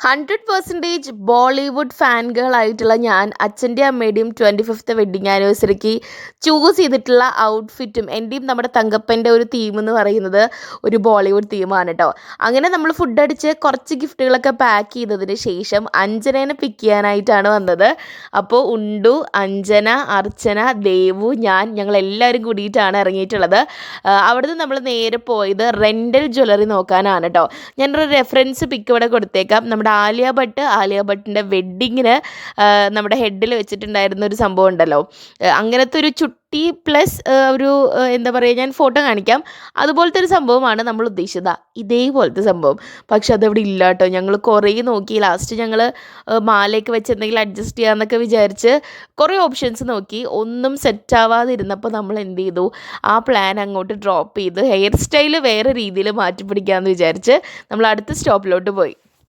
100% Bollywood fan girl ആയിട്ടുള്ള ഞാൻ അച്ഛൻ്റെയും അമ്മയുടെയും 25th വെഡ്ഡിങ് ആനിവേഴ്സറിക്ക് ചൂസ് ചെയ്തിട്ടുള്ള ഔട്ട്ഫിറ്റും എൻ്റെയും നമ്മുടെ തങ്കപ്പൻ്റെ ഒരു തീം എന്ന് പറയുന്നത് ഒരു ബോളിവുഡ് തീമാണ് കേട്ടോ. അങ്ങനെ നമ്മൾ ഫുഡ് അടിച്ച് കുറച്ച് ഗിഫ്റ്റുകളൊക്കെ പാക്ക് ചെയ്തതിന് ശേഷം അഞ്ജനേനെ പിക്ക് ചെയ്യാനായിട്ടാണ് വന്നത്. അപ്പോൾ ഉണ്ടു, അഞ്ജന, അർച്ചന, ദേവു, ഞങ്ങൾ എല്ലാവരും കൂടിയിട്ടാണ് ഇറങ്ങിയിട്ടുള്ളത്. അവിടുന്ന് നമ്മൾ നേരെ പോയത് റെൻ്റൽ ജ്വല്ലറി നോക്കാനാണ് കേട്ടോ. ഞാനൊരു റെഫറൻസ് പിക്ക് ഇവിടെ കൊടുത്തേക്കാം. നമ്മുടെ ആലിയ ഭട്ടിൻ്റെ വെഡ്ഡിങ്ങിന് നമ്മുടെ ഹെഡിൽ വെച്ചിട്ടുണ്ടായിരുന്ന ഒരു സംഭവം ഉണ്ടല്ലോ, അങ്ങനത്തെ ഒരു ചുട്ടി പ്ലസ് ഒരു എന്താ പറയുക, ഞാൻ ഫോട്ടോ കാണിക്കാം. അതുപോലത്തെ ഒരു സംഭവമാണ് നമ്മൾ ഉദ്ദേശിച്ചത്, ഇതേപോലത്തെ സംഭവം. പക്ഷെ അതവിടെ ഇല്ല കേട്ടോ. ഞങ്ങൾ കുറേ നോക്കി. ലാസ്റ്റ് ഞങ്ങൾ മാലയൊക്കെ വെച്ച് എന്തെങ്കിലും അഡ്ജസ്റ്റ് ചെയ്യാമെന്നൊക്കെ വിചാരിച്ച് കുറേ ഓപ്ഷൻസ് നോക്കി. ഒന്നും സെറ്റാവാതിരുന്നപ്പോൾ നമ്മൾ എന്ത് ചെയ്തു, ആ പ്ലാൻ അങ്ങോട്ട് ഡ്രോപ്പ് ചെയ്ത് ഹെയർ സ്റ്റൈൽ വേറെ രീതിയിൽ മാറ്റി പിടിക്കാമെന്ന് വിചാരിച്ച് നമ്മൾ അടുത്ത സ്റ്റോപ്പിലോട്ട് പോയി.